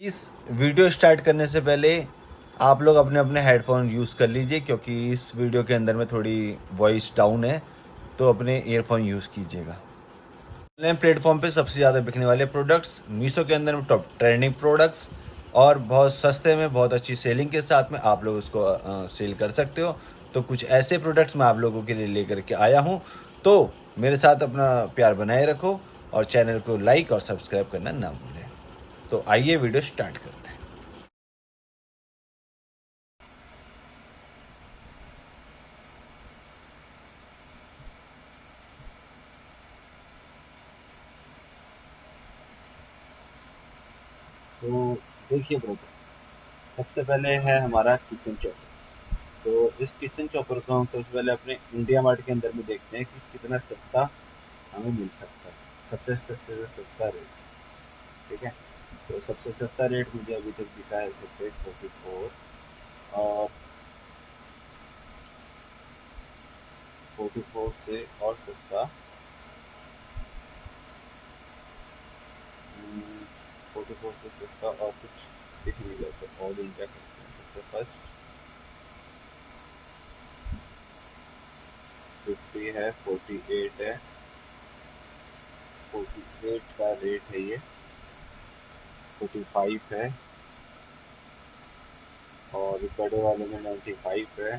इस video start करने से पहले आप लोग अपने अपने हेडफोन यूज़ कर लीजिए, क्योंकि इस वीडियो के अंदर में थोड़ी वॉइस डाउन है, तो अपने ईयरफोन यूज़ कीजिएगा। ऑनलाइन प्लेटफॉर्म पे सबसे ज़्यादा बिकने वाले प्रोडक्ट्स मीशो के अंदर में टॉप ट्रेंडिंग प्रोडक्ट्स और बहुत सस्ते में बहुत अच्छी सेलिंग के साथ में आप लोग उसको सेल कर सकते हो। तो कुछ ऐसे प्रोडक्ट्स मैं आप लोगों के लिए लेकर के आया हूँ। तो मेरे साथ अपना प्यार बनाए रखो और चैनल को लाइक और सब्सक्राइब करना ना भूलें। तो आइए वीडियो स्टार्ट करते हैं। तो देखिए ब्रदर, सबसे पहले है हमारा किचन चॉपर। तो इस किचन चॉपर को हम सबसे पहले अपने इंडिया मार्ट के अंदर में देखते हैं कि कितना सस्ता हमें मिल सकता है। सबसे सस्ते से सस्ता रेट। ठीक है। तो सबसे सस्ता रेट मुझे अभी तक दिखा है सिर्फ 44। और 44 से और सस्ता 44 से सस्ता और कुछ दिख नहीं रहा। तो और क्या करते हैं, सबसे फर्स्ट 50 है, 48 है, 48 का रेट है ये, 45 है, और बड़े वाले में 95 है,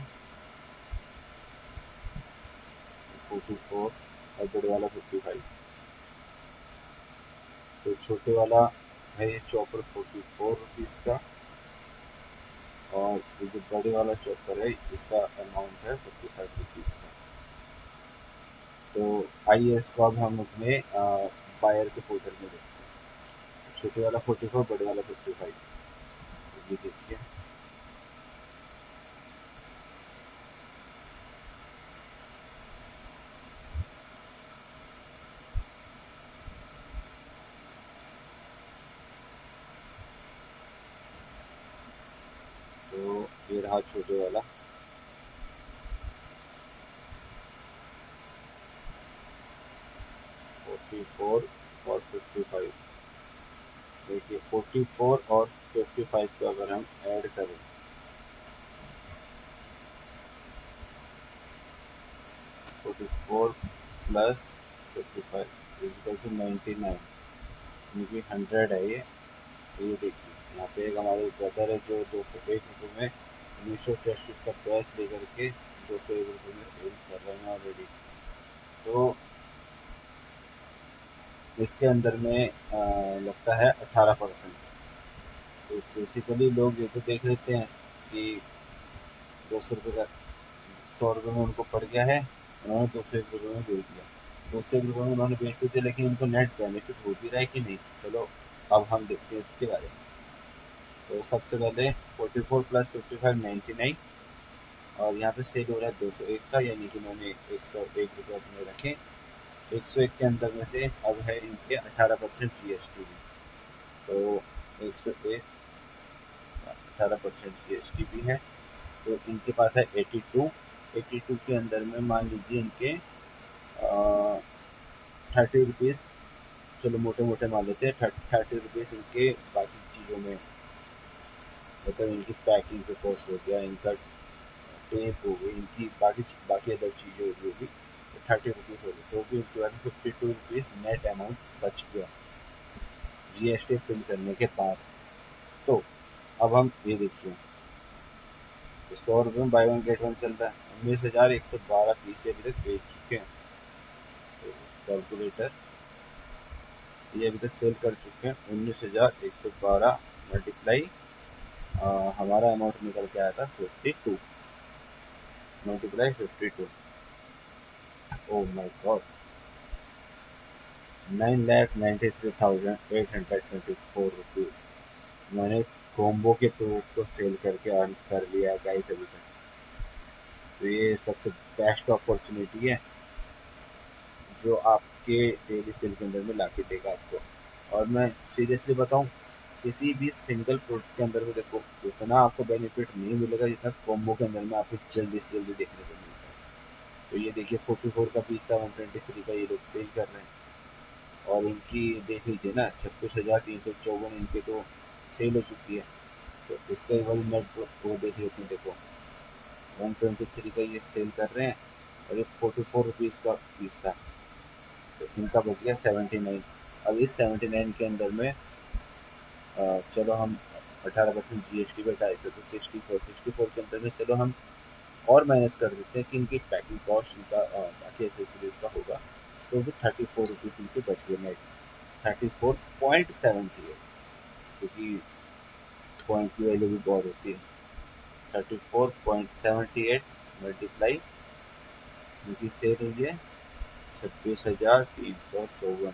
44, और बड़े वाला 55। तो छोटे वाला है ये चॉपर 44 रुपीज़ का, और ये जो बड़े वाला चॉपर है इसका अमाउंट है 55 रुपीज़ का। तो आइए इसको अब हम अपने बायर के पोर्टल में देखते हैं। छोटे वाला 44, बड़े वाला 55। तो ये देखिए, तो ये रहा छोटे वाला 44 और 55। देखिए 44 और 55 को अगर हम ऐड करें, 44 प्लस 55 इजिकल टू 99, यानी 100 है ये। तो ये देखिए, यहाँ पे एक हमारे ब्रदर है जो 201 रुपये में मीशो ट्रस्टेड का प्राइस लेकर के 201 रुपये में सेल कर रहे हैं ऑलरेडी। तो इसके अंदर में लगता है 18%। तो बेसिकली लोग ये तो देख लेते हैं कि 200 रुपये का, 100 रुपये में उनको पड़ गया है, उन्होंने 201 रुपये में बेच दिया। 201 रुपये में उन्होंने बेच दिए, लेकिन उनको नेट बेनिफिट हो भी रहा है कि नहीं, चलो अब हम देखते हैं इसके बारे में। तो सबसे पहले 44 प्लस 55 99, और यहाँ पे सेल हो रहा है 201 का, यानी कि उन्होंने 101 रुपये अपने रखे। 101 के अंदर में से अब है इनके 18% GST भी। तो 101 18% GST भी है। तो इनके पास है 82। के अंदर में मान लीजिए इनके 30 रुपीज़, चलो मोटे मोटे मान लेते हैं 30 रुपीज़ इनके बाकी चीज़ों में, मतलब इनकी पैकिंग पे कॉस्ट हो गया, इनका टेप हो गई, इनकी बाकी बाकी अदर चीज़ें होगी, तो 30 रुपीज़ हो गई। तो भी इनके बाद 52 रुपीज़ नेट अमाउंट बच गया GST फिल करने के बाद। तो अब हम ये देखिए, तो 100 रुपये में बाई वन गेट वन चल रहा है, 19,112 पीस अभी तक बेच चुके हैं। तो कैलकुलेटर, ये अभी तक सेल कर चुके हैं 19,112 मल्टीप्लाई, हमारा अमाउंट निकल के आया था 52, मल्टीप्लाई 52। ओ माई गॉड, 9,93,824 रुपीज़ मैंने कॉम्बो के प्रोडक्ट को सेल करके अर्न कर लिया गाइस अभी तक। तो ये सबसे बेस्ट अपॉर्चुनिटी है जो आपके डेली सेल के अंदर में ला के देगा आपको। और मैं सीरियसली बताऊं, किसी भी सिंगल प्रोडक्ट के अंदर में देखो उतना आपको बेनिफिट नहीं मिलेगा जितना कॉम्बो के अंदर में आपको जल्दी से जल्दी देखने को मिलता है। तो ये देखिए 44 का पीस था 123 का, ये लोग सेल कर रहे हैं। और इनकी देख लीजिए ना, 26,354 इनके तो सेल हो चुकी है। तो इसका एक बार नेट वो देख लेते हैं। देखो 123 का ये सेल कर रहे हैं और ये 44 रुपीज़ का पीस था। तो इनका बच गया 79। अब इस 79 के अंदर में चलो हम 18% GST बैठाए थे तो 64 के अंदर में चलो हम और माइनस कर देते हैं कि इनकी पैकिंग कॉस्ट इनका बाकी एसेसरीज का होगा। तो भी 34 रुपीज़ इनके बच गए नेट। 34.78, क्योंकि पॉइंट की वैल्यू भी बहुत होती है। 34.78 मल्टीप्लाई इनकी सेल हुई है 26,354।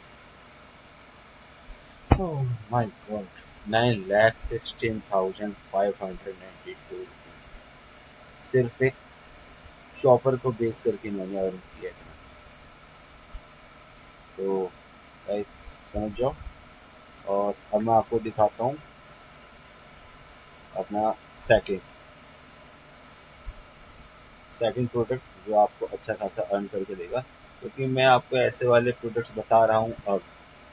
माय गॉड, 9,16,592 रुपीज़ सिर्फ एक चॉपर को बेस करके मैंने अर्न किया था। तो गाइस समझ जाओ। और अब मैं आपको दिखाता हूँ अपना सेकंड सेकंड प्रोडक्ट जो आपको अच्छा खासा अर्न करके देगा, क्योंकि मैं आपको ऐसे वाले प्रोडक्ट्स बता रहा हूँ अब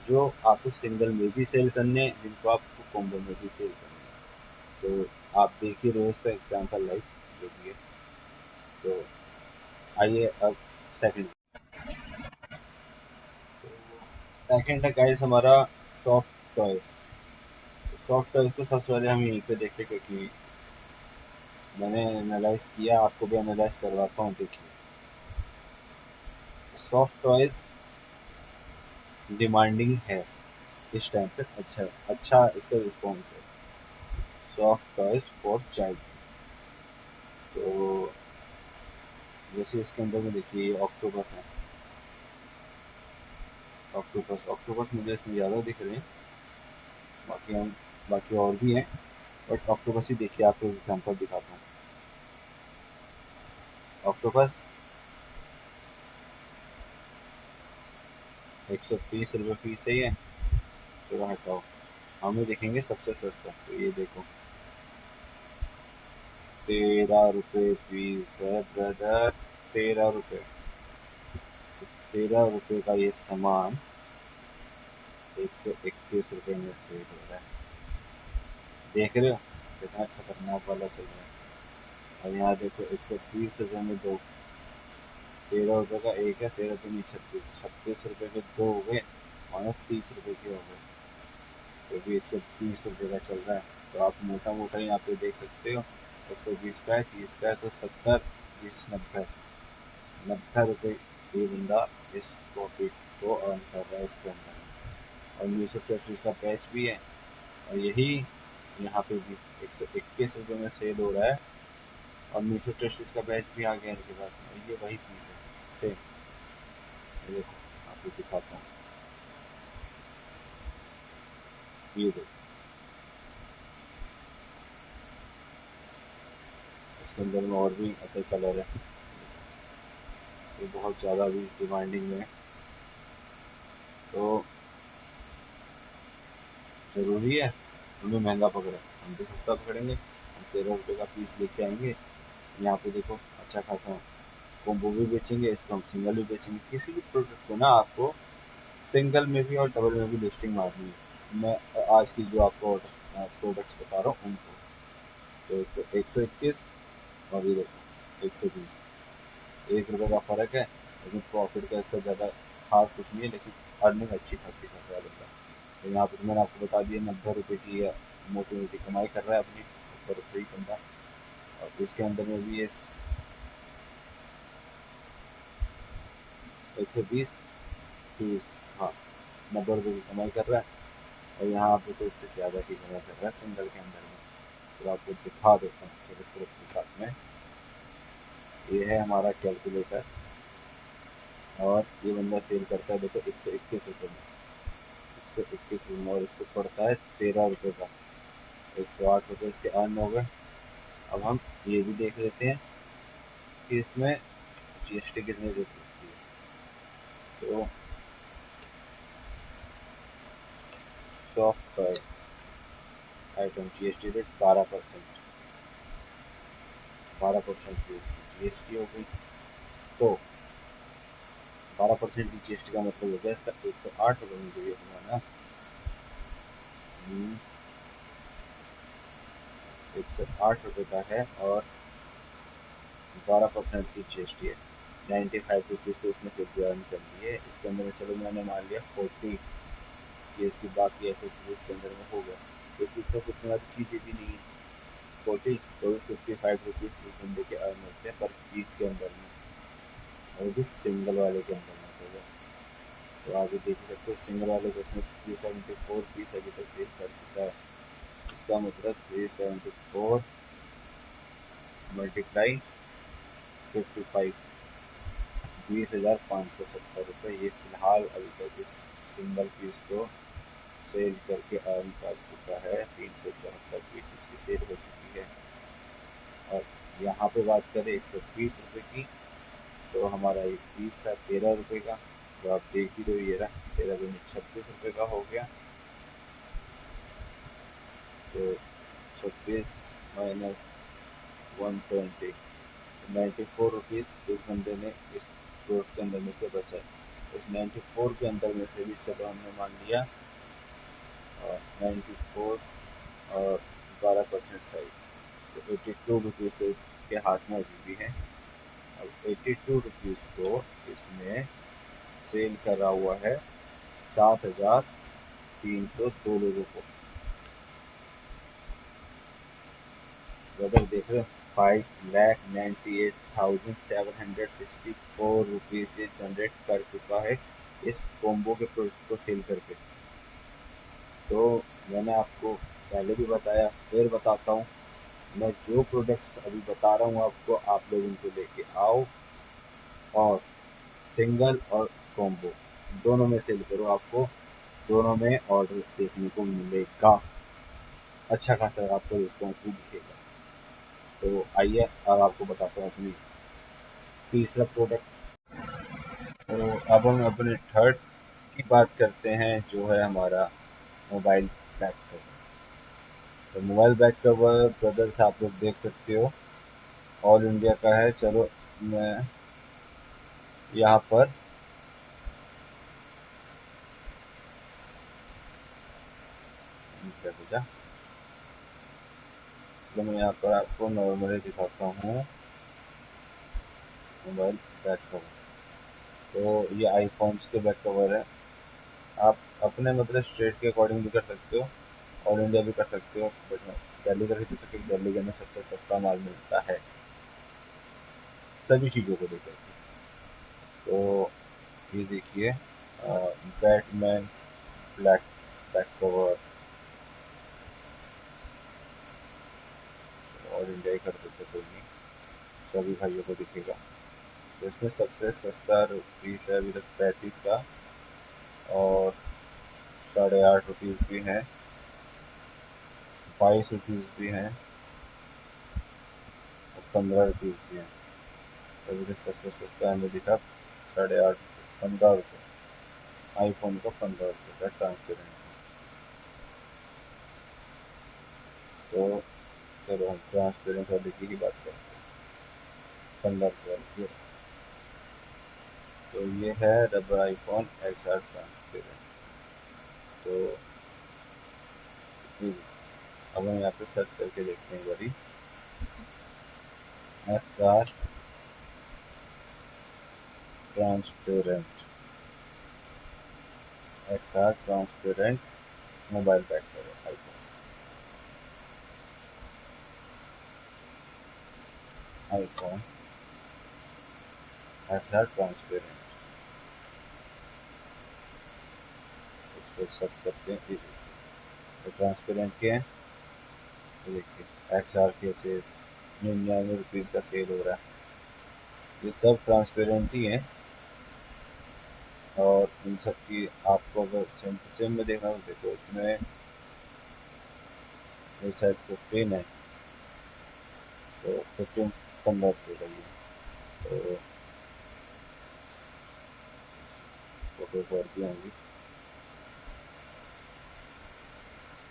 जो आपको सिंगल में भी सेल करने हैं, जिनको आपको कॉम्बो में भी सेल करने हैं। तो आप देख ही रहे हो इसका एग्जाम्पल लाइक जो भी है। तो आइए अब सेकंड। तो सेकंड है गाइस हमारा सॉफ्ट टॉयज। सॉफ्ट टॉयज को सबसे पहले हम यहीं पे देखते हैं, क्योंकि मैंने एनालाइज किया, आपको भी एनालाइज करवाता हूँ। देखिए सॉफ्ट टॉयज डिमांडिंग है इस टाइम पे। अच्छा इसका रिस्पॉन्स है। Soft toys for child. तो जैसे इसके अंदर में देखिए ऑक्टोपस है। ऑक्टोपस मुझे इसमें ज़्यादा दिख रहे हैं। बाकी हम बाकी और भी हैं, बट ऑक्टोपस ही देखिए, आपको एग्जांपल दिखाता हूँ। ऑक्टोपस 130 रुपये पीस ही है। चलो हटाओ, हम ही देखेंगे सबसे सस्ता। तो ये देखो 13 रुपये पीस है ब्रदर। 13 रुपये। 13 रुपये का ये सामान 121 रुपये में सेल हो रहा है। देख रहे हो कितना खतरनाक वाला चल रहा है। और यहाँ देखो 120 रुपये में दो। 13 रुपये का एक है, 13 दूनी 36, 36 रुपये के दो हो गए, मानो 30 रुपये के हो गए। तो भी 120 रुपये का चल रहा है। तो आप मोटा मोटा यहाँ पे देख सकते हो 120 का है, 30 का है, तो 70, 20, 90, 90 रुपये ये बंदा इस प्रॉफिट को अर्न कर रहा है इसके अंदर। और मीशो ट्रस्टीज का बैच भी है, और यही यहाँ पे भी 121 रुपये में सेल हो रहा है। और मीशो ट्रस्टीज का बैच भी आ गया इनके पास में, और ये वही पीस है सेम। ये देखो आपको दिखाता हूँ। ये देखो इसके अंदर में और भी अदर कलर है। ये बहुत ज़्यादा भी डिमांडिंग में है। तो ज़रूरी है उन्हें महंगा पकड़े, हम भी सस्ता पकड़ेंगे। हम 13 रुपये का पीस लेके आएंगे। यहाँ पे देखो अच्छा खासा कॉम्बो भी बेचेंगे, इसको हम सिंगल भी बेचेंगे। किसी भी प्रोडक्ट को ना आपको सिंगल में भी और डबल में भी लिस्टिंग मारनी है। मैं आज की जो आपको प्रोडक्ट्स बता रहा हूँ उनको। तो 121 और ये देखो 120, 1 रुपये का फ़र्क है, लेकिन प्रॉफिट का इसका ज़्यादा खास कुछ नहीं है, लेकिन अर्निंग अच्छी खासी कर रहा है बंदा। तो यहाँ पर मैंने आपको बता दिया 90 रुपये की मोटी मोटी कमाई कर रहा है अपनी ऊपर ऊपर ही बंदा। और इसके अंदर में भी ये 120, 30, हाँ 90 रुपये की कमाई कर रहा है। और यहाँ पे तो इससे ज़्यादा की कमाई कर रहा है सिंगल के अंदर में। तो आपको दिखा देता हूँ चलो प्रूफ के साथ में। ये है हमारा कैलकुलेटर, और ये बंदा सेल करता है देखो 121 रुपये में। 121 रुपये में, और इसको पड़ता है 13 रुपये का। 108 रुपये इसके अर्न हो गए। अब हम ये भी देख लेते हैं कि इसमें GST कितने रुपये लगती है। तो soft toy item GST rate 12%। 12% की इसकी GST हो गई। तो 12% की GST का मतलब हो गया इसका 108 रुपये में जो ये हुआ ना। 108 रुपये का है और 12% की GST है। 95 रुपीज़ तो इसने फिर भी अर्न कर ली है। इसके अंदर में चलो मैंने मान लिया 40 कि इसकी बाकी एसेसरीज के अंदर में हो गया, क्योंकि इसमें कुछ ज़्यादा चीज़ें भी नहीं है। 40 तो 55 रुपीज़ इस बंदे के अर्न होते हैं पर पीस के अंदर में, और भी सिंगल वाले के अंदर में हो गया। तो आगे देख ही सकते हो सिंगल वाले को इसने 374 पीस अभी तक सेल कर चुका है। इसका मतलब 374 मल्टीप्लाई 55, 20,570 रुपये ये फिलहाल अभी तक इस सिंगल पीस को सेल करके अर्न कर चुका है। 374 पीस इसकी सेल हो चुकी है। और यहाँ पे बात करें 120 रुपये की, तो हमारा एक पीस था 13 रुपये का, तो आप देख ही रहे हो, ये रहा 13 दूनी 36 रुपये का हो गया। तो 36 माइनस 120, 94 रुपीज़ इस बंदे ने इस प्रोडक्ट के अंदर में से बचा है। इस 94 के अंदर में से भी चलो हमने मान लिया 94 और 12% साइड, तो 82 रुपीज़ तो इसके हाथ में अभी भी है। अब 82 रुपीज़ को इसने सेल करा हुआ है 7,302 लोगों को। ब्रदर देख रहे हो, 5,98,764 रुपीज़ ये जनरेट कर चुका है इस कॉम्बो के प्रोडक्ट को सेल करके। तो मैंने आपको पहले भी बताया, फिर बताता हूँ, मैं जो प्रोडक्ट्स अभी बता रहा हूँ आपको, आप लोग उनको लेके आओ और सिंगल और कॉम्बो दोनों में सेल करो, आपको दोनों में ऑर्डर देखने को मिलेगा। अच्छा खासा आपको रिस्पॉन्स भी दिखेगा। तो आइए अब आपको बताता हूँ अपनी तीसरा प्रोडक्ट। तो अब हम अपने थर्ड की बात करते हैं, जो है हमारा मोबाइल बैक कवर। तो मोबाइल बैक कवर ब्रदर्स आप लोग देख सकते हो, ऑल इंडिया का है। चलो मैं यहाँ पर क्या भेजा, चलो मैं यहाँ पर आपको नॉर्मली दिखाता हूँ मोबाइल बैक कवर। तो ये आईफोन्स के बैक कवर है। आप अपने मतलब स्टेट के अकॉर्डिंग भी कर सकते हो, ऑल इंडिया भी कर सकते हो, बट मैं दिल्ली का खरीदूँ क्योंकि दिल्ली के अंदर सबसे सस्ता माल मिलता है सभी चीज़ों को लेकर के। तो ये देखिए Batman black back cover, all India ही कर देते कोई नहीं, सभी भाइयों को दिखेगा। तो इसमें सबसे सस्ता पीस है अभी तक 35 का, और 8.5 रुपीज़ भी हैं, 22 रुपीज़ भी हैं, और 15 रुपीज़ भी हैं। अभी तक सबसे सस्ता हमें दिखा 8.5, 15 रुपये, आईफोन का 15 रुपये का ट्रांसपेरेंट। तो चलो हम ट्रांसपेरेंट वाले की ही बात करते हैं, 15 रुपये वाली। तो ये है रबर आईफोन XR ट्रांसपेरेंट। तो अब हम यहाँ पे सर्च करके देखते हैं बड़ी XR transparent, XR transparent mobile back cover iPhone XR transparent, इसको सर्च करते हैं। ये देखिए, तो ट्रांसपेरेंट के हैं, ये देखिए XR केसेस 99 रुपीज़ का सेल हो रहा है। ये सब ट्रांसपेरेंट ही हैं, और इन सब की आपको अगर सेम टू सेम में देखना हो तो देखो, इसमें मेरे साइज 15 है, तो 15 15 रुपये का ही है। तो फोटोज और भी होंगी,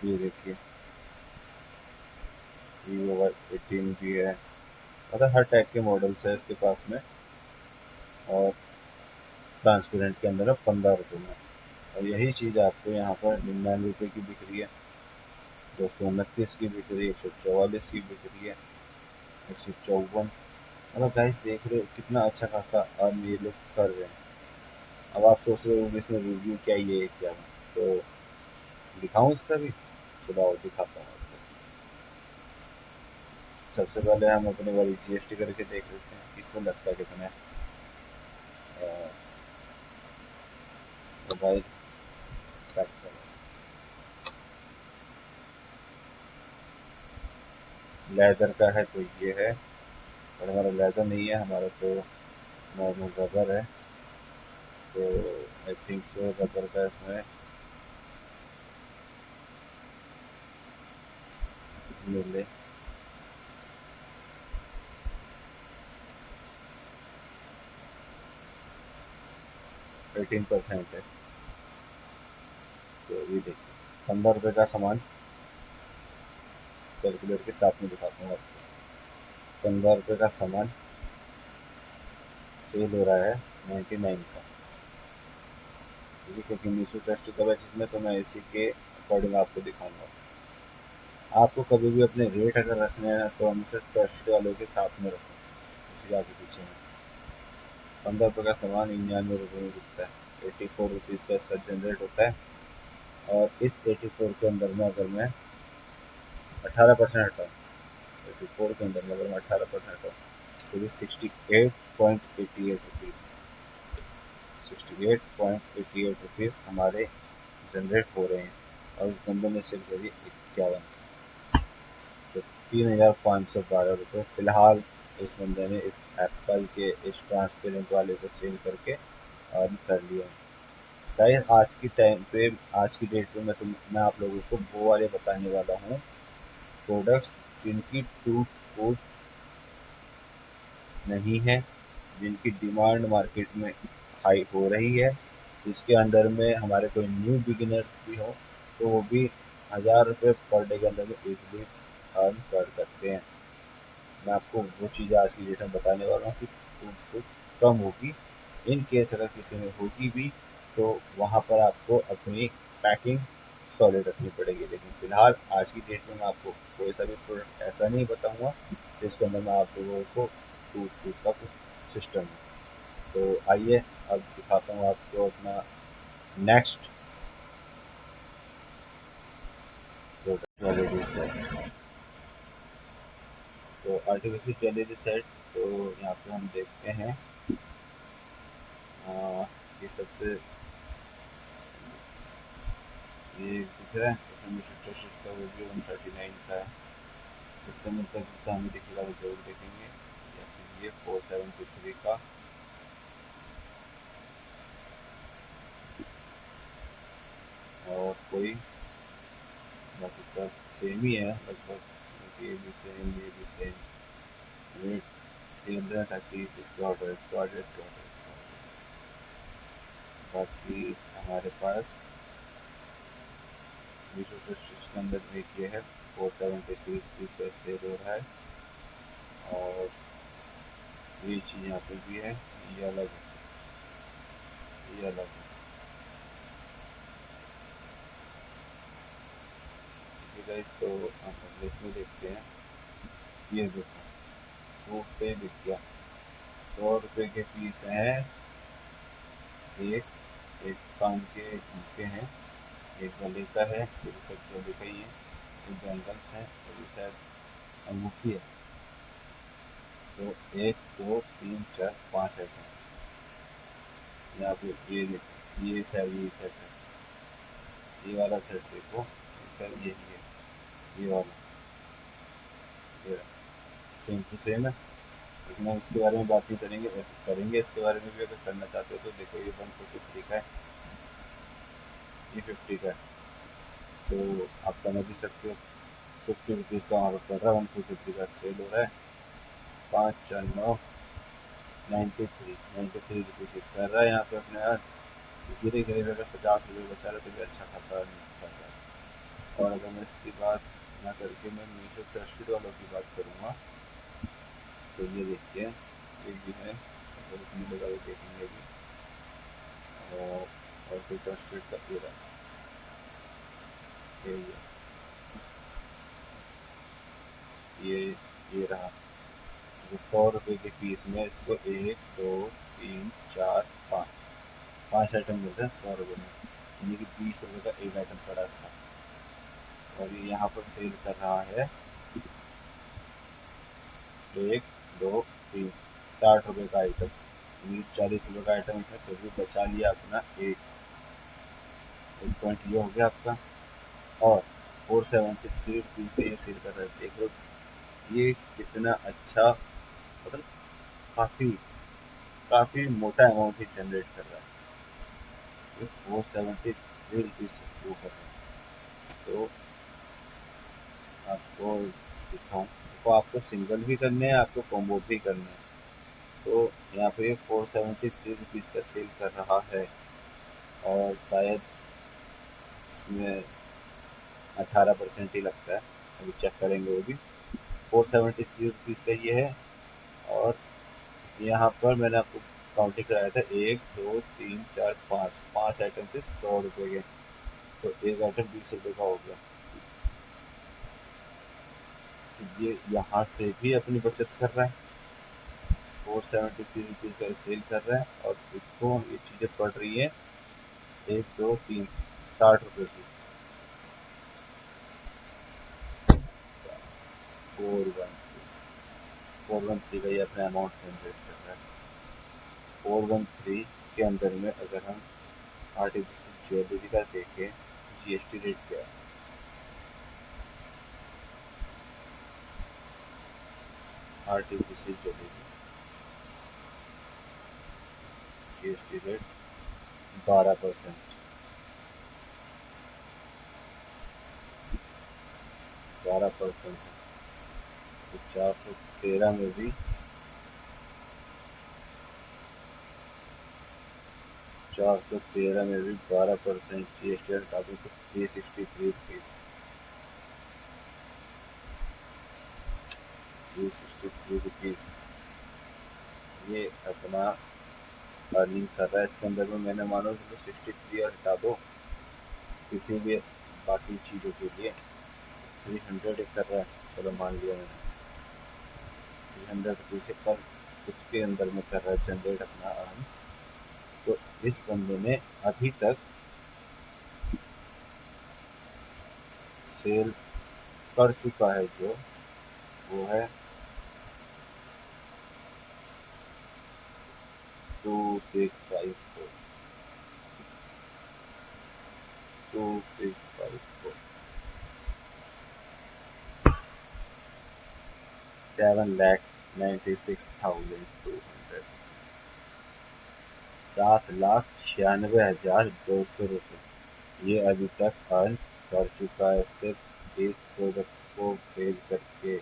ये देखिए वीवो Y18 भी है, मतलब हर टाइप के मॉडल्स है इसके पास में, और ट्रांसपेरेंट के अंदर है 15 रुपये में। और यही चीज़ आपको यहाँ पर 99 रुपये की बिक रही है। 229 की बिक रही है, 144 की बिक रही है, 154। मतलब गाइस देख रहे हो कितना अच्छा खासा अर्न ये लोग कर रहे हैं। अब आप सोच रहे हो इसमें रिव्यू क्या ये क्या है, तो दिखाऊं इसका भी? चलो आओ दिखाता हूँ आपको। सबसे पहले हम अपने वाली जीएसटी करके देख लेते हैं कि इसमें लगता कितना है। मोबाइल लेदर का है तो ये है, और हमारा लेदर नहीं है, हमारा तो नॉर्मल रबर है। तो आई थिंक जो रबर का इसमें मिले 18% है। तो ये देखिए 15 रुपये का सामान, कैलकुलेटर के साथ में दिखाता हूँ आपको। 15 रुपये का सामान सेल हो रहा है 99 का। ठीक है, क्योंकि मीशो ट्रस्ट का जिसमें, तो मैं इसी के अकॉर्डिंग आपको दिखाऊंगा। आपको कभी भी अपने रेट अगर रखने हैं तो हमेशा ट्रस्ट वालों के साथ में रखो, किसी आगे पीछे में। 15 रुपये का सामान 99 रुपये में बिकता है, 84 रुपीज़ का इसका जनरेट होता है। और इस 84 के अंदर में अगर मैं 18% हटाऊँ, 84 के अंदर में अगर मैं 18% हटाऊँ तो ये 68.88 रुपीज़, 68.88 रुपीज़ हमारे जनरेट हो रहे हैं। और इस बंदे ने सेल करी 51, तो 3,512 रुपये फिलहाल इस बंदे ने इस एप्पल के इस ट्रांसपेरेंट वाले को सेल करके अर्न कर लिया है। गाइस आज की टाइम पे, आज की डेट पे मैं आप लोगों को वो वाले बताने वाला हूँ प्रोडक्ट्स जिनकी टूट फूट नहीं है, जिनकी डिमांड मार्केट में हाई हो रही है, जिसके अंदर में हमारे कोई न्यू बिगिनर्स भी हो तो वो भी 1000 रुपये पर डे के अंदर में इजीली अर्न कर सकते हैं। मैं आपको वो चीज़ आज की डेट में बताने वाला हूँ कि टूट फूट कम होगी। इन केस अगर किसी में होगी भी तो वहाँ पर आपको अपनी पैकिंग सॉलिड रखनी पड़ेगी। लेकिन फिलहाल आज की डेट में मैं आपको कोई सा भी प्रोडक्ट ऐसा नहीं बताऊँगा जिसके अंदर मैं आप लोगों को टूट फूट का कुछ सिस्टम है। तो आइए अब दिखाता हूँ आपको अपना नेक्स्ट प्रोडक्ट ज्वेलरी सेट। तो आर्टिफिशियल ज्वेलरी सेट, तो यहाँ पे हम देखते हैं ये सबसे ये दिख रहा है, इसमें मुझे ट्रस्ट का वो भी 139 का है। इससे मिलता जुलता हमें दिखेगा तो जरूर देखेंगे। या फिर ये 473 का, और कोई, बाकी सब सेम ही है लगभग। ये भी सेम, ये भी सेम रेट। 338 इसका ऑर्डर, इसका ऑर्डर, इसका ऑर्डर, इसका ऑर्डर। बाकी हमारे पास मीशो ट्रस्ट के अंदर एक ये है 473 का सेल हो रहा है। और ये चीज़ यहाँ पे भी है, ये अलग है, ये अलग है। ठीक है गाइस, तो हम अगले इसमें देखते हैं। ये देखो सूट पे बिक गया, 100 रुपये के पीस हैं। एक एक कान के झुमके हैं, एक गले का है, ये भी सब गले का ही है, एक बैंगल्स हैं, ये भी शायद अंगूठी है। तो 1 2 3 4 5 आइटम यहाँ पे। ये देखो, ये शायद ये सेट है, ये वाला सेट देखो, शायद यही है, ये वाला, ये सेम टू सेम है। लेकिन हम इसके बारे में बात नहीं करेंगे, वैसे करेंगे इसके बारे में भी अगर करना चाहते हो तो। देखो ये 143 का है, ये 50 का है, तो आप समझ ही सकते हो 50 रुपीज़ का वहाँ पर पड़ रहा है, 143 का सेल हो रहा है। 5 4 9 93 कर रहा है यहाँ पे अपने यार। धीरे धीरे अगर 50 रुपये बचा रहे तो भी अच्छा खासा कर रहा है। और अगर मैं इसकी बात ना करके मैं मीशो ट्रस्टेड वालों की बात करूँगा, तो ये देखिए एक भी है ऐसा कुछ मिलेगा तो देखेंगे भी। और फिर ट्रस्टेड का ये रहा, ये ये रहा। तो 100 रुपये के पीस में इसको 1 2 3 4 5 5 आइटम मिलते हैं 100 रुपये में, यानी कि 20 रुपये का एक आइटम पड़ा इसका। और ये यहाँ पर सेल कर रहा है 1 2 3 60 रुपये का आइटम, यानी 40 रुपये का आइटम इसने फिर भी बचा लिया अपना। एक पॉइंट ये हो गया आपका। और 473 रुपीज़ का ये सेल कर रहे थे। देख लो ये कितना अच्छा, मतलब काफ़ी काफ़ी मोटा अमाउंट ही जनरेट कर रहा है। ये 473 रुपीज़ वो कर रहा है। तो आपको दिखाऊँ तो आपको सिंगल भी करने हैं, आपको कॉम्बो भी करने हैं। तो यहाँ पे 473 रुपीज़ का सेल कर रहा है, और शायद इसमें 18% ही लगता है, अभी चेक करेंगे वो भी। 473 रुपीज़ का ये है। और यहाँ पर मैंने आपको काउंटिंग कराया था 1 2 3 4 5 आइटम थे 100 रुपये के। तो एक आइटम 20 रुपये का हो गया। तो ये यहाँ से भी अपनी बचत कर रहा है। 473 रुपीज़ का सेल कर रहा है, और इसको ये चीज़ें पड़ रही है 1 2 3 60 रुपये की। 413 का ये अपना अमाउंट जनरेट कर रहा है। 413 के अंदर में अगर हम आर्टिफिशियल ज्वेलरी का देखें, जीएसटी रेट क्या है? Artificial jewellery GST rate 12%। 12% है। तो 413 में भी 12% जीएसटी हटा दो तो 363 रुपीज़। 363 रुपीज़ ये अपना अर्निंग कर रहा है। इसके अंदर में मैंने मानो तो 63 और हटा दो किसी भी बाकी चीज़ों के लिए, 300 एक कर रहा है। चलो मान लिया मैंने 300 रुपीज़ से पर उसके अंदर में कर रहा है जनरेट अपना अर्न। तो इस बंदे ने अभी तक सेल कर चुका है जो वो है 2654। 2654 7,96,200 7,96,200 ये अभी तक अर्न कर चुका है, सिर्फ इस प्रोडक्ट को सेल करके,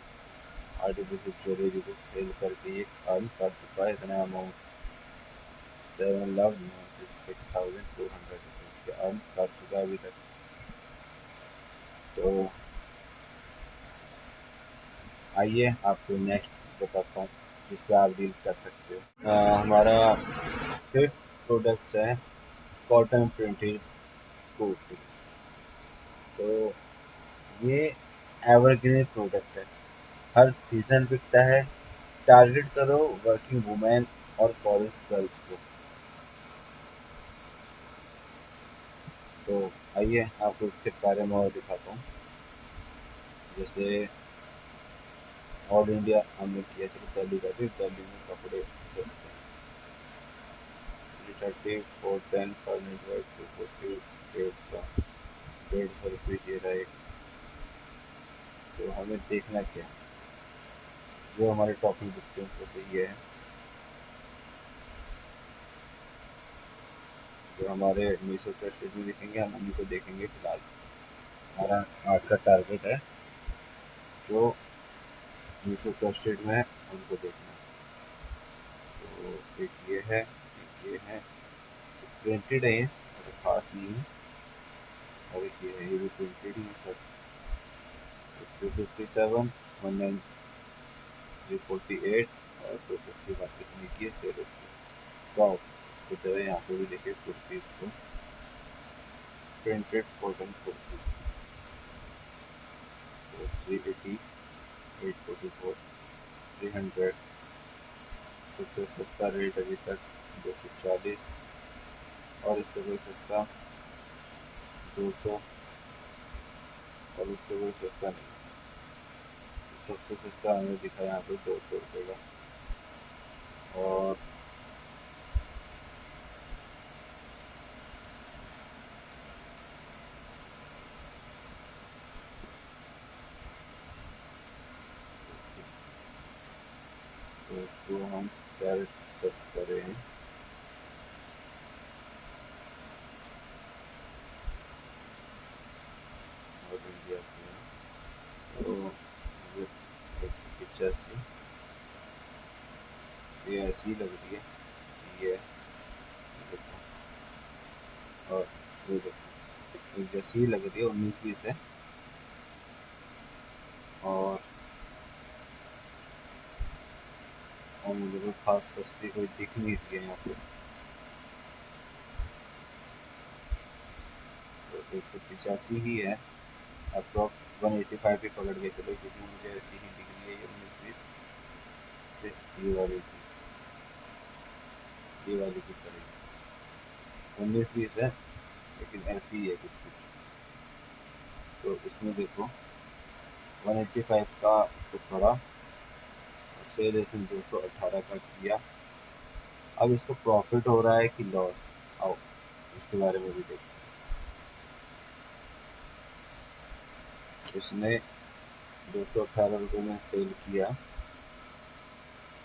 आर्टिफिशियल ज्वेलरी को सेल करके ये अर्न कर चुका है इतना अमाउंट। 7,96,200 रुपीज़ अर्न कर चुका है अभी तक। तो आइए आपको नेक्स्ट बताता हूँ जिस पे आप डील कर सकते हो। हमारा फिफ्थ प्रोडक्ट्स है कॉटन प्रिंटेड कुर्तीज। तो ये एवरग्रीन प्रोडक्ट है, हर सीजन बिकता है। टारगेट करो वर्किंग वुमेन और कॉलेज गर्ल्स को। तो आइए आपको इसके बारे में और दिखाता हूँ। जैसे ऑल इंडिया हमने किया, चलो दिल्ली का भी, दिल्ली में कपड़े सस्ते हैं। 330 410 500 240 150 ये रहा एक। तो हमें देखना क्या है, जो हमारे टॉपिक बिकते हैं उनको ये है, जो हमारे मीशो ट्रस्टेड में दिखेंगे हम उन्हीं को देखेंगे। फिलहाल हमारा आज का टारगेट है जो मीशो ट्रस्टेड में है उनको देखना। तो एक ये है, एक ये है, प्रिंटेड है, ये मतलब खास नहीं है। और एक ये है, ये भी प्रिंटेड ही है सर। 257 19 348 और 250 मार्केट में की सेल होती है। वाओ, इसको जरा यहाँ पे भी देखिए कुर्तीज़ को, प्रिंटेड कॉटन कुर्ती। तो 380 844, 300। सबसे सस्ता रेट अभी तक 240, और इससे कोई सस्ता 200, और उससे कोई सस्ता नहीं। सबसे सस्ता हमें दिखा यहाँ पे 200 रुपये का। और तो इसको हम डायरेक्ट सर्च कर रहे हैं। और इंडिया से है, तो 185, ये ऐसी लग रही है, ये देखो, और ये देखो एक जैसी लग रही है, 19-20 है। और मुझे कोई खास सस्ती कोई दिख नहीं रही है यहाँ पे। तो 185 ही है अप्रॉक्स, 185 भी पकड़ के चलो, क्योंकि मुझे ऐसी ही दिख रही है ये 19-20 से। ये वाली की पड़ेगी 19-20 है, लेकिन ऐसी ही है कुछ कुछ। तो इसमें देखो 185 का इसको पड़ा, सेल इसने 218 का किया। अब इसको प्रॉफिट हो रहा है कि लॉस, आओ इसके बारे में भी देखो। इसने 218 रुपये में सेल किया,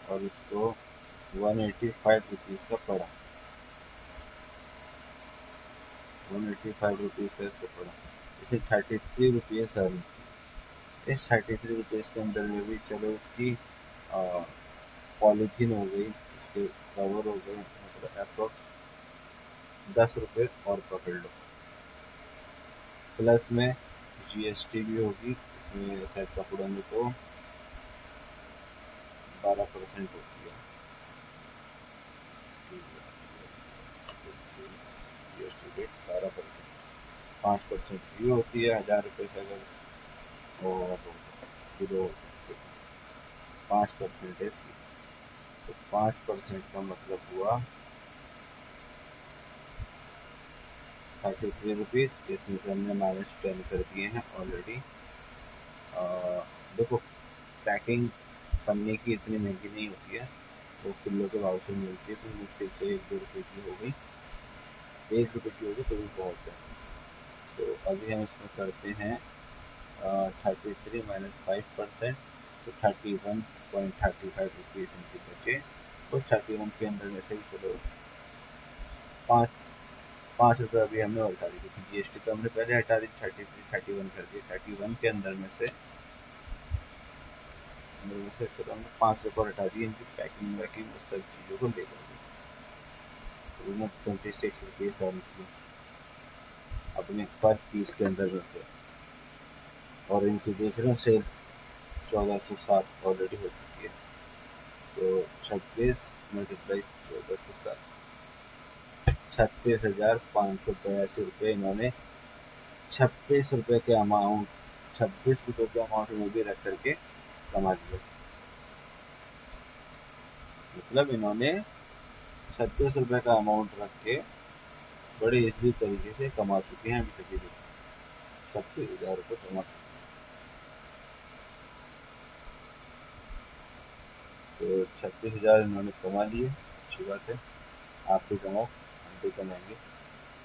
और इसको 185 रुपीज़ का पड़ा, 185 रुपीज़ का इसको पड़ा। इसे 33 रुपीज़ अर्न। इस 33 रुपीज़ के अंदर में भी चलो उसकी पॉलीथीन हो गई, इसके कवर हो गए, मतलब अप्रोक्स 10 रुपये और पकड़ लो। प्लस में जीएसटी भी होगी इसमें, शायद पकड़ो में तो 12% होती है। जीएसटी रेट 12%, 5% भी होती है 1000 रुपये से अगर, और किलो 5% है इसकी। तो 5% का मतलब हुआ 33 रुपीज़। इसमें से हमने -10 कर दिए हैं ऑलरेडी। देखो पैकिंग पन्ने की इतनी महंगी नहीं होती है, वो किलो के भाव से मिलती है, तो मुश्किल से 1-2 रुपये की हो गई, 1 रुपये की होगी तो भी बहुत है। तो अभी हम इसमें करते हैं 33 माइनस 5%, तो 31.35 रुपीज़ इनके बचे। उस 31 के अंदर में से भी चलो 5 रुपये अभी हमने और हटा दी, क्योंकि जीएसटी तो हमने पहले हटा दी, 31 कर दिए। 31 के अंदर में से चलो हमने 5 रुपये और हटा दिए, इनकी पैकिंग वैकिंग उस सब चीज़ों को लेकर के। तो उन्होंने 26 रुपीज़ अर्न किए अपने पर पीस के अंदर में से। और इनकी देख रहे हैं सेल 1407 ऑलरेडी हो चुकी है। तो 26 मल्टीप्लाई 1407, 36,582 रुपये इन्होंने 26 रुपये के अमाउंट, 26 रुपये के अमाउंट में भी रख करके कमा लिया। मतलब इन्होंने 36 रुपये का अमाउंट रख के बड़े इजी तरीके से कमा चुके हैं। अभी तक 36,000 रुपये कमा चुके हैं। तो 36,000 इन्होंने कमा लिए, अच्छी बात है। आप भी कमाओ, हम भी कमाएंगे,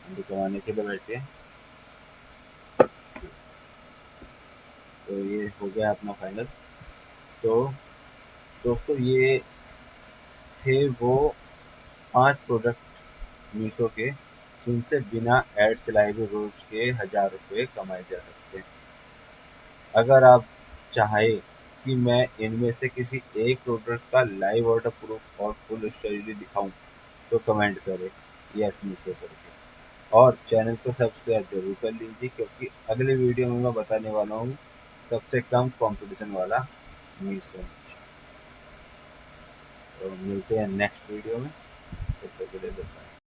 हम भी कमाने के लिए बैठे हैं। तो ये हो गया अपना फाइनल। तो दोस्तों ये थे वो 5 प्रोडक्ट मीशो के, जिनसे बिना ऐड चलाए भी रोज के 1000 रुपये कमाए जा सकते हैं। अगर आप चाहें कि मैं इनमें से किसी एक प्रोडक्ट का लाइव ऑर्डर प्रूफ और फुल स्टोरी दिखाऊं, तो कमेंट करें यस मीशो करके, और चैनल को सब्सक्राइब जरूर कर लीजिए, क्योंकि अगले वीडियो में मैं बताने वाला हूँ सबसे कम कंपटीशन वाला मीशो। तो मिलते हैं नेक्स्ट वीडियो में, तब तक के लिए बाय।